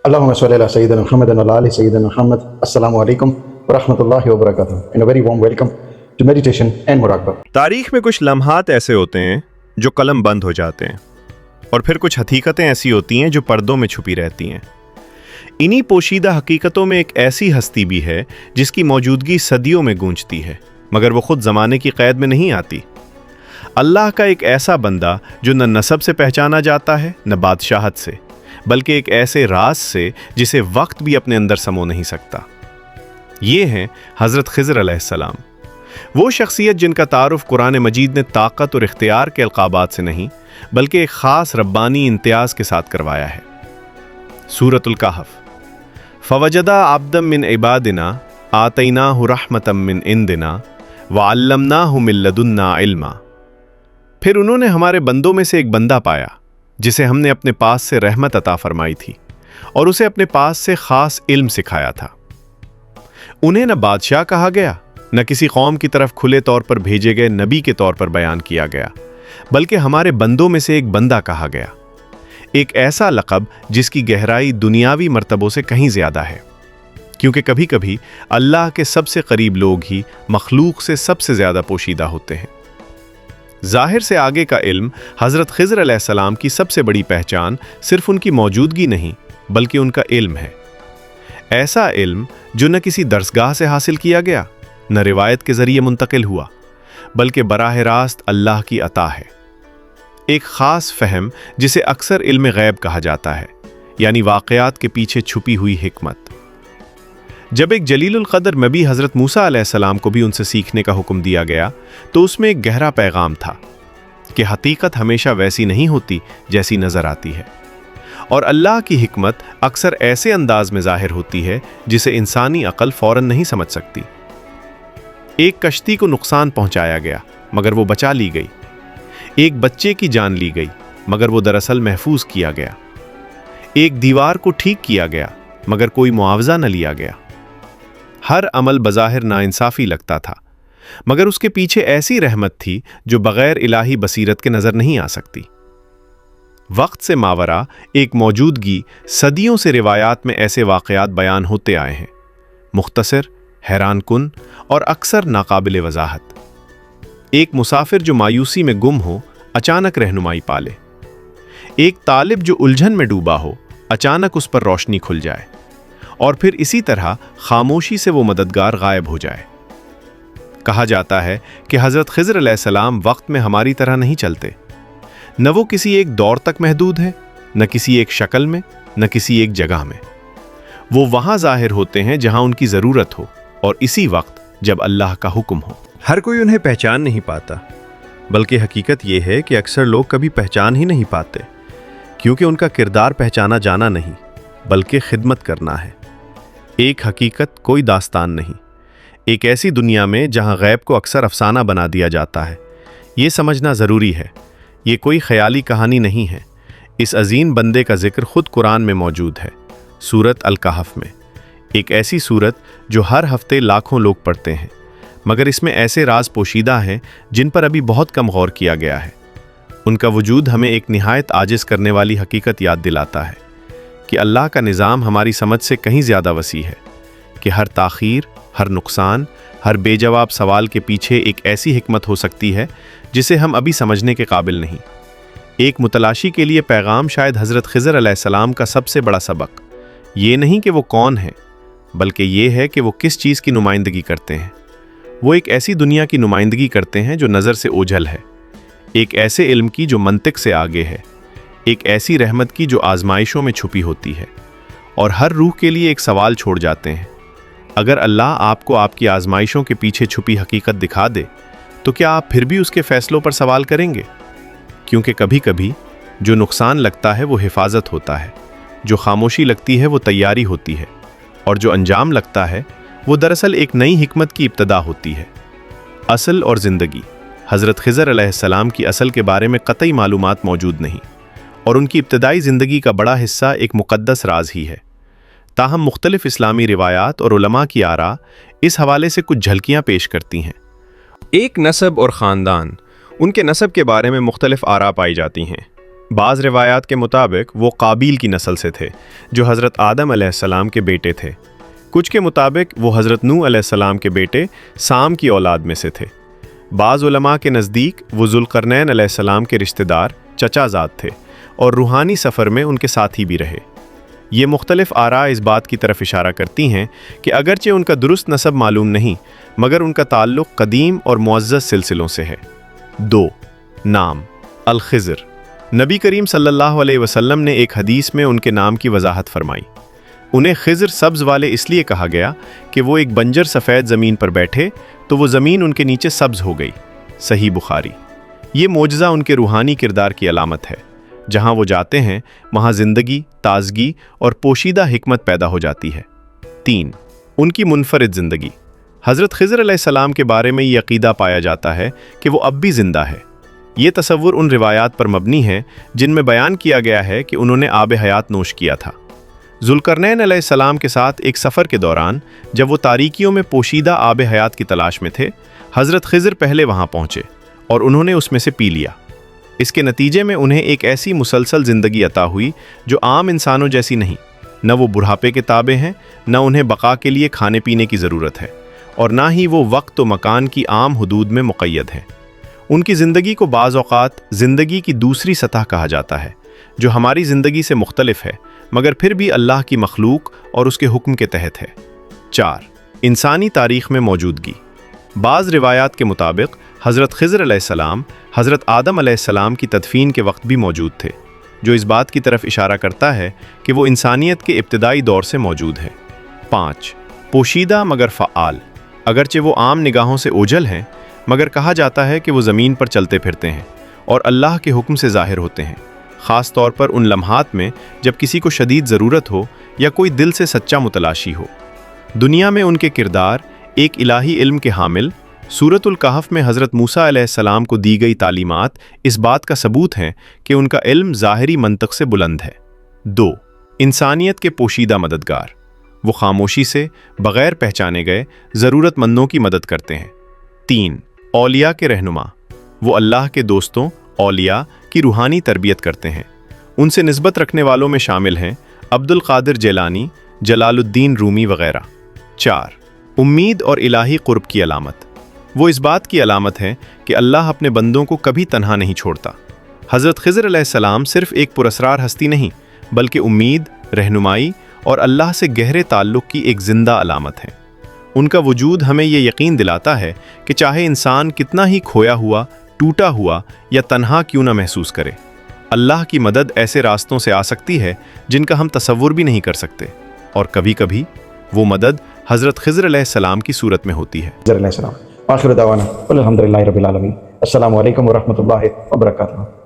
Allahumma salli ala Sayyidina Muhammad wa ala ali Sayyidina Muhammad. Assalamu alaikum wa rahmatullahi wa barakatuh. And a very warm welcome to meditation and muraqabah. तारीख में कुछ लम्हात ऐसे होते हैं जो कलम बंद हो जाते हैं, और फिर कुछ हकीकतें ऐसी होती हैं जो पर्दों में छुपी रहती हैं। इन्हीं पोशीदा हकीकतों में एक ऐसी हस्ती भी है जिसकी मौजूदगी सदियों में गूंजती है, मगर वो खुद ज़माने की क़ैद में नहीं आती। अल्लाह का एक ऐसा बंदा जो न नसब से पहचाना जाता है न बादशाहत से, बल्कि एक ऐसे राज से जिसे वक्त भी अपने अंदर समो नहीं सकता। ये हैं हज़रत खिज़र अलैहिस्सलाम, वो शख्सियत जिनका तारुफ कुरान मजीद ने ताकत और इख्तियार के अलक़ाबात से नहीं बल्कि एक ख़ास रब्बानी इम्तियाज़ के साथ करवाया है। सूरतुल कहफ़, फ़वजदा अब्दम मिन इबादिना आतैनाहु रहमतम मिन इंदिना व अल्लमनाहु मिन लदुन्ना इल्मा। फिर उन्होंने हमारे बंदों में से एक बंदा पाया जिसे हमने अपने पास से रहमत अता फरमाई थी और उसे अपने पास से ख़ास इल्म सिखाया था। उन्हें न बादशाह कहा गया, न किसी कौम की तरफ खुले तौर पर भेजे गए नबी के तौर पर बयान किया गया, बल्कि हमारे बंदों में से एक बंदा कहा गया। एक ऐसा लक़ब जिसकी गहराई दुनियावी मर्तबों से कहीं ज़्यादा है, क्योंकि कभी कभी अल्लाह के सबसे करीब लोग ही मखलूक से सबसे ज़्यादा पोशीदा होते हैं। ज़ाहिर से आगे का इल्म हज़रत खिज़र अलैहिस्सलाम की सबसे बड़ी पहचान सिर्फ उनकी मौजूदगी नहीं बल्कि उनका इल्म है। ऐसा इल्म जो न किसी दरसगाह से हासिल किया गया, न रिवायत के ज़रिए मुंतकिल हुआ, बल्कि बराह रास्त अल्लाह की अता है। एक ख़ास फ़हम जिसे अक्सर इल्म गैब कहा जाता है, यानी वाक़यात के पीछे छुपी हुई हिकमत। जब एक जलीलुल क़द्र नबी हज़रत मूसा अलैहिस्सलाम को भी उनसे सीखने का हुक्म दिया गया तो उसमें एक गहरा पैगाम था कि हकीकत हमेशा वैसी नहीं होती जैसी नज़र आती है, और अल्लाह की हिकमत अक्सर ऐसे अंदाज में ज़ाहिर होती है जिसे इंसानी अक़ल फ़ौरन नहीं समझ सकती। एक कश्ती को नुकसान पहुंचाया गया मगर वो बचा ली गई। एक बच्चे की जान ली गई मगर वो दरअसल महफूज किया गया। एक दीवार को ठीक किया गया मगर कोई मुआवजा न लिया गया। हर अमल बज़ाहिर नाइंसाफ़ी लगता था, मगर उसके पीछे ऐसी रहमत थी जो बग़ैर इलाही बसीरत के नज़र नहीं आ सकती। वक्त से मावरा एक मौजूदगी सदियों से रिवायात में ऐसे वाक़यात बयान होते आए हैं, मुख्तसर, हैरान कुन और अक्सर नाकाबिल वज़ाहत। एक मुसाफिर जो मायूसी में गुम हो अचानक रहनुमाई पाले। एक तालिब जो उलझन में डूबा हो अचानक उस पर रोशनी खुल जाए, और फिर इसी तरह खामोशी से वो मददगार गायब हो जाए। कहा जाता है कि हज़रत खिज़र अलैहिस्सलाम वक्त में हमारी तरह नहीं चलते। न वो किसी एक दौर तक महदूद है, न किसी एक शक्ल में, न किसी एक जगह में। वो वहाँ ज़ाहिर होते हैं जहाँ उनकी ज़रूरत हो, और इसी वक्त जब अल्लाह का हुक्म हो। हर कोई उन्हें पहचान नहीं पाता, बल्कि हकीकत यह है कि अक्सर लोग कभी पहचान ही नहीं पाते, क्योंकि उनका किरदार पहचाना जाना नहीं बल्कि खिदमत करना है। एक हकीकत, कोई दास्तान नहीं। एक ऐसी दुनिया में जहां गैब को अक्सर अफसाना बना दिया जाता है, ये समझना ज़रूरी है ये कोई ख्याली कहानी नहीं है। इस अजीम बंदे का जिक्र खुद कुरान में मौजूद है, सूरत अल-कहफ़ में। एक ऐसी सूरत जो हर हफ्ते लाखों लोग पढ़ते हैं, मगर इसमें ऐसे राज पोशीदा हैं जिन पर अभी बहुत कम गौर किया गया है। उनका वजूद हमें एक निहायत आजिज़ करने वाली हकीकत याद दिलाता है कि अल्लाह का निज़ाम हमारी समझ से कहीं ज़्यादा वसी है, कि हर ताख़ीर, हर नुकसान, हर बेजवाब सवाल के पीछे एक ऐसी हिकमत हो सकती है जिसे हम अभी समझने के काबिल नहीं। एक मुतलाशी के लिए पैगाम शायद हज़रत खिज़र अलैहिस्सलाम का सबसे बड़ा सबक ये नहीं कि वो कौन है, बल्कि ये है कि वो किस चीज़ की नुमाइंदगी करते हैं। वो एक ऐसी दुनिया की नुमाइंदगी करते हैं जो नज़र से ओझल है, एक ऐसे इल्म की जो मंतिक से आगे है, एक ऐसी रहमत की जो आजमाइशों में छुपी होती है, और हर रूह के लिए एक सवाल छोड़ जाते हैं। अगर अल्लाह आपको आपकी आजमाइशों के पीछे छुपी हकीकत दिखा दे तो क्या आप फिर भी उसके फ़ैसलों पर सवाल करेंगे? क्योंकि कभी कभी जो नुकसान लगता है वो हिफाजत होता है, जो खामोशी लगती है वो तैयारी होती है, और जो अंजाम लगता है वो दरअसल एक नई हिकमत की इब्तदा होती है। असल और ज़िंदगी। हज़रत खिज़र अलैहिस्सलाम की असल के बारे में क़तई मालूमात मौजूद नहीं, और उनकी इब्तदाई ज़िंदगी का बड़ा हिस्सा एक मुक़द्दस राज ही है। ताहम मुख्तलिफ़ इस्लामी रिवायात और उलमा की आरा इस हवाले से कुछ झलकियाँ पेश करती हैं। एक नसब और ख़ानदान, उनके नसब के बारे में मुख्तलिफ़ आरा पाई जाती हैं। بعض روایات کے مطابق وہ قابیل کی نسل سے تھے جو حضرت آدم علیہ السلام کے بیٹے تھے۔ کچھ کے مطابق وہ حضرت نوح علیہ السلام کے بیٹے سام کی اولاد میں سے تھے۔ بعض علماء کے نزدیک وہ ذوالقرنین علیہ السلام کے رشتہ دار چچا زاد تھے اور روحانی سفر میں ان کے ساتھی بھی رہے۔ یہ مختلف آراء اس بات کی طرف اشارہ کرتی ہیں کہ اگرچہ ان کا درست نسب معلوم نہیں مگر ان کا تعلق قدیم اور معزز سلسلوں سے ہے۔ 2. نام الخضر۔ نبی کریم صلی اللہ علیہ وسلم نے ایک حدیث میں ان کے نام کی وضاحت فرمائی۔ انہیں خضر سبز والے اس لیے کہا گیا کہ وہ ایک بنجر سفید زمین پر بیٹھے تو وہ زمین ان کے نیچے سبز ہو گئی۔ صحیح بخاری۔ یہ معجزہ ان کے روحانی کردار کی علامت ہے۔ جہاں وہ جاتے ہیں وہاں زندگی، تازگی اور پوشیدہ حکمت پیدا ہو جاتی ہے۔ 3. ان کی منفرد زندگی۔ حضرت خضر علیہ السلام کے بارے میں یہ عقیدہ پایا جاتا ہے کہ وہ اب بھی زندہ ہے۔ یہ تصور ان روایات پر مبنی ہے جن میں بیان کیا گیا ہے کہ انہوں نے آب حیات نوش کیا تھا۔ ذوالقرنین علیہ السلام کے ساتھ ایک سفر کے دوران جب وہ تاریکیوں میں پوشیدہ آب حیات کی تلاش میں تھے، حضرت خضر پہلے وہاں پہنچے اور انہوں نے اس میں سے پی لیا۔ اس کے نتیجے میں انہیں ایک ایسی مسلسل زندگی عطا ہوئی جو عام انسانوں جیسی نہیں۔ نہ وہ بڑھاپے کے تابع ہیں، نہ انہیں بقا کے لیے کھانے پینے کی ضرورت ہے، اور نہ ہی وہ وقت و مکان کی عام حدود میں مقید ہیں۔ ان کی زندگی کو بعض اوقات زندگی کی دوسری سطح کہا جاتا ہے، جو ہماری زندگی سے مختلف ہے مگر پھر بھی اللہ کی مخلوق اور اس کے حکم کے تحت ہے۔ 4. انسانی تاریخ میں موجودگی۔ بعض روایات کے مطابق حضرت خضر علیہ السلام حضرت آدم علیہ السلام کی تدفین کے وقت بھی موجود تھے، جو اس بات کی طرف اشارہ کرتا ہے کہ وہ انسانیت کے ابتدائی دور سے موجود ہیں۔ 5. پوشیدہ مگر فعال۔ اگرچہ وہ عام نگاہوں سے اوجھل ہیں مگر کہا جاتا ہے کہ وہ زمین پر چلتے پھرتے ہیں اور اللہ کے حکم سے ظاہر ہوتے ہیں، خاص طور پر ان لمحات میں جب کسی کو شدید ضرورت ہو یا کوئی دل سے سچا متلاشی ہو۔ دنیا میں ان کے کردار ایک الہی علم کے حامل۔ سورۃ الکہف میں حضرت موسیٰ علیہ السلام کو دی گئی تعلیمات اس بات کا ثبوت ہیں کہ ان کا علم ظاہری منطق سے بلند ہے۔ 2. انسانیت کے پوشیدہ مددگار۔ وہ خاموشی سے بغیر پہچانے گئے ضرورت مندوں کی مدد کرتے ہیں۔ 3. اولیاء کے رہنما۔ وہ اللہ کے دوستوں اولیاء کی روحانی تربیت کرتے ہیں۔ ان سے نسبت رکھنے والوں میں شامل ہیں عبد القادر جیلانی، جلال الدین رومی وغیرہ۔ 4. امید اور الہی قرب کی علامت۔ وہ اس بات کی علامت ہے کہ اللہ اپنے بندوں کو کبھی تنہا نہیں چھوڑتا۔ حضرت خضر علیہ السلام صرف ایک پراسرار ہستی نہیں بلکہ امید، رہنمائی اور اللہ سے گہرے تعلق کی ایک زندہ علامت ہے۔ ان کا وجود ہمیں یہ یقین دلاتا ہے کہ چاہے انسان کتنا ہی کھویا ہوا، ٹوٹا ہوا یا تنہا کیوں نہ محسوس کرے، اللہ کی مدد ایسے راستوں سے آ سکتی ہے جن کا ہم تصور بھی نہیں کر سکتے، اور کبھی کبھی وہ مدد حضرت خضر علیہ السلام کی صورت میں ہوتی ہے۔ خضر علیہ السلام۔ آخر دعوانا الحمدللہ رب العالمین۔ السلام علیکم ورحمۃ اللہ وبرکاتہ۔